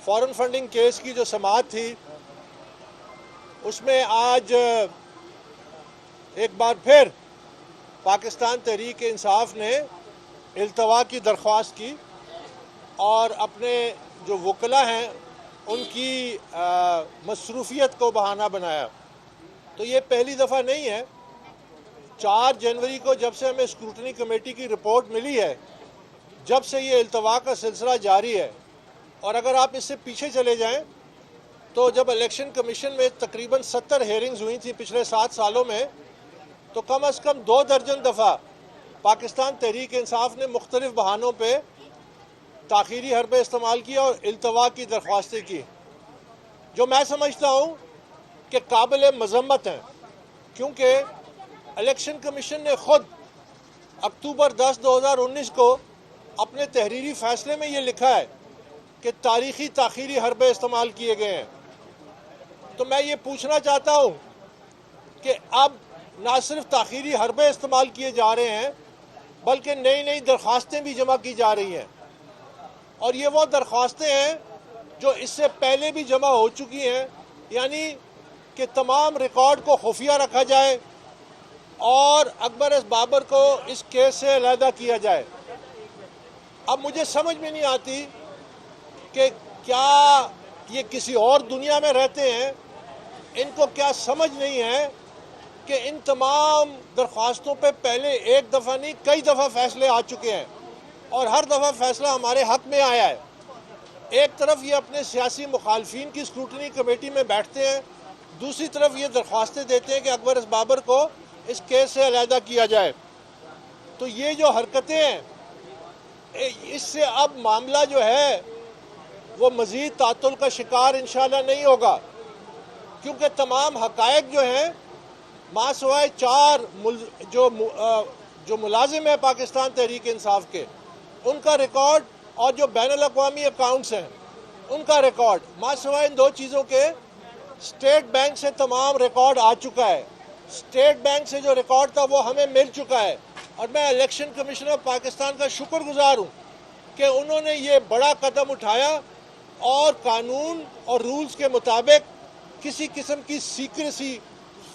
Foreign funding case کی جو سماعت تھی اس میں آج ایک بار پھر پاکستان تحریک انصاف نے التوا کی درخواست کی اور اپنے جو وکلاء ہیں ان کی مصروفیت کو بہانہ بنایا. تو یہ پہلی دفعہ نہیں ہے. 4 جنوری کو جب سے ہمیں اسکروٹنی کمیٹی کی رپورٹ ملی ہے جب سے یہ التوا کا سلسلہ جاری ہے. اور اگر آپ اس سے پیچھے چلے جائیں تو جب الیکشن کمیشن میں تقریباً 70 ہیئرنگز ہوئی تھیں پچھلے 7 سالوں میں تو کم از کم 2 درجن دفعہ پاکستان تحریک انصاف نے مختلف بہانوں پہ تاخیری حربے استعمال کیا اور التوا کی درخواستیں کی جو میں سمجھتا ہوں کہ قابل مذمت ہیں، کیونکہ الیکشن کمیشن نے خود اکتوبر 10 2019 کو اپنے تحریری فیصلے میں یہ لکھا ہے کہ تاریخی تاخیری حربے استعمال کیے گئے ہیں. تو میں یہ پوچھنا چاہتا ہوں کہ اب نہ صرف تاخیری حربے استعمال کیے جا رہے ہیں بلکہ نئی درخواستیں بھی جمع کی جا رہی ہیں، اور یہ وہ درخواستیں ہیں جو اس سے پہلے بھی جمع ہو چکی ہیں، یعنی کہ تمام ریکارڈ کو خفیہ رکھا جائے اور اکبر ایس بابر کو اس کیس سے علیحدہ کیا جائے. اب مجھے سمجھ میں نہیں آتی کہ کیا یہ کسی اور دنیا میں رہتے ہیں، ان کو کیا سمجھ نہیں ہے کہ ان تمام درخواستوں پہ پہلے ایک دفعہ نہیں کئی دفعہ فیصلے آ چکے ہیں اور ہر دفعہ فیصلہ ہمارے حق میں آیا ہے. ایک طرف یہ اپنے سیاسی مخالفین کی اسکروٹنی کمیٹی میں بیٹھتے ہیں، دوسری طرف یہ درخواستیں دیتے ہیں کہ اکبر ایس بابر کو اس کیس سے علیحدہ کیا جائے. تو یہ جو حرکتیں ہیں اس سے اب معاملہ جو ہے وہ مزید تعطل کا شکار انشاءاللہ نہیں ہوگا، کیونکہ تمام حقائق جو ہیں ماں سوائے 4 جو ملازم ہیں پاکستان تحریک انصاف کے ان کا ریکارڈ اور جو بین الاقوامی اکاؤنٹس ہیں ان کا ریکارڈ، ماں سوائے ان 2 چیزوں کے اسٹیٹ بینک سے تمام ریکارڈ آ چکا ہے. اسٹیٹ بینک سے جو ریکارڈ تھا وہ ہمیں مل چکا ہے، اور میں الیکشن کمیشن آف پاکستان کا شکر گزار ہوں کہ انہوں نے یہ بڑا قدم اٹھایا اور قانون اور رولز کے مطابق کسی قسم کی سیکریسی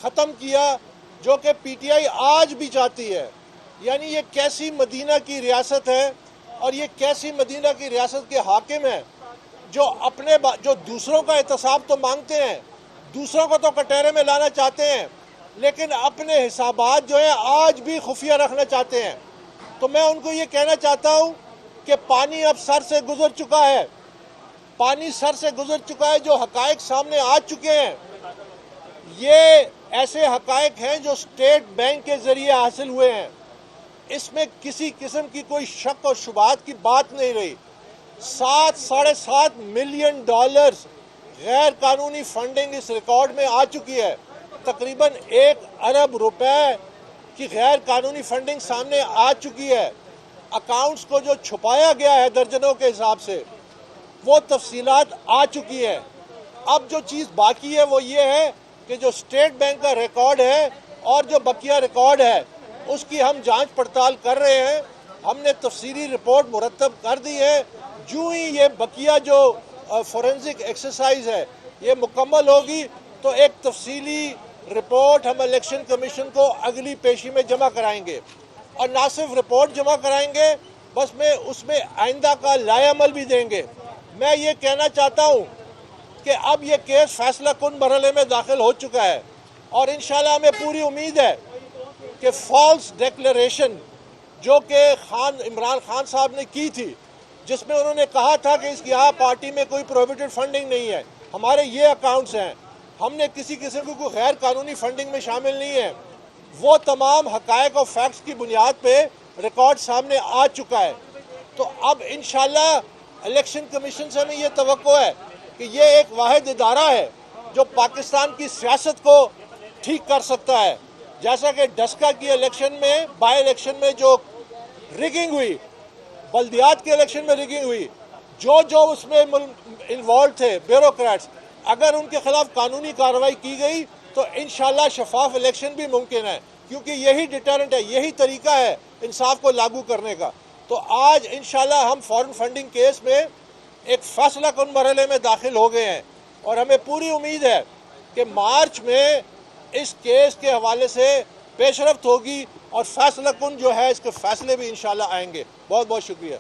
ختم کیا جو کہ پی ٹی آئی آج بھی چاہتی ہے. یعنی یہ کیسی مدینہ کی ریاست ہے اور یہ کیسی مدینہ کی ریاست کے حاکم ہیں جو دوسروں کا احتساب تو مانگتے ہیں، دوسروں کو تو کٹہرے میں لانا چاہتے ہیں، لیکن اپنے حسابات جو ہیں آج بھی خفیہ رکھنا چاہتے ہیں. تو میں ان کو یہ کہنا چاہتا ہوں کہ پانی اب سر سے گزر چکا ہے، پانی سر سے گزر چکا ہے. جو حقائق سامنے آ چکے ہیں یہ ایسے حقائق ہیں جو اسٹیٹ بینک کے ذریعے حاصل ہوئے ہیں، اس میں کسی قسم کی کوئی شک اور شبہات کی بات نہیں رہی. $7.5 ملین غیر قانونی فنڈنگ اس ریکارڈ میں آ چکی ہے. تقریباً 1 ارب روپے کی غیر قانونی فنڈنگ سامنے آ چکی ہے. اکاؤنٹس کو جو چھپایا گیا ہے درجنوں کے حساب سے وہ تفصیلات آ چکی ہیں. اب جو چیز باقی ہے وہ یہ ہے کہ جو اسٹیٹ بینک کا ریکارڈ ہے اور جو بقیہ ریکارڈ ہے اس کی ہم جانچ پڑتال کر رہے ہیں. ہم نے تفصیلی رپورٹ مرتب کر دی ہے. جو ہی یہ بقیہ جو فورنزک ایکسرسائز ہے یہ مکمل ہوگی تو ایک تفصیلی رپورٹ ہم الیکشن کمیشن کو اگلی پیشی میں جمع کرائیں گے. اور نہ صرف رپورٹ جمع کرائیں گے بس اس میں آئندہ کا لائحہ عمل بھی دیں گے. میں یہ کہنا چاہتا ہوں کہ اب یہ کیس فیصلہ کن مرحلے میں داخل ہو چکا ہے اور انشاءاللہ ہمیں پوری امید ہے کہ فالس ڈیکلیریشن جو کہ عمران خان صاحب نے کی تھی جس میں انہوں نے کہا تھا کہ اس کی پارٹی میں کوئی پروہیبٹڈ فنڈنگ نہیں ہے، ہمارے یہ اکاؤنٹس ہیں، ہم نے کسی قسم کی کوئی غیر قانونی فنڈنگ میں شامل نہیں ہے، وہ تمام حقائق اور فیکٹس کی بنیاد پہ ریکارڈ سامنے آ چکا ہے. تو اب انشاءاللہ الیکشن کمیشن سے ہمیں یہ توقع ہے کہ یہ ایک واحد ادارہ ہے جو پاکستان کی سیاست کو ٹھیک کر سکتا ہے. جیسا کہ ڈسکا کی الیکشن میں بائی الیکشن میں جو ریگنگ ہوئی، بلدیات کے الیکشن میں ریگنگ ہوئی، جو اس میں انوالو تھے بیوروکریٹس، اگر ان کے خلاف قانونی کارروائی کی گئی تو انشاءاللہ شفاف الیکشن بھی ممکن ہے، کیونکہ یہی ڈیٹرنٹ ہے، یہی طریقہ ہے انصاف کو لاگو کرنے کا. تو آج انشاءاللہ ہم فارن فنڈنگ کیس میں ایک فیصلہ کن مرحلے میں داخل ہو گئے ہیں، اور ہمیں پوری امید ہے کہ مارچ میں اس کیس کے حوالے سے پیش رفت ہوگی اور فیصلہ کن جو ہے اس کے فیصلے بھی انشاءاللہ آئیں گے۔ بہت بہت شکریہ۔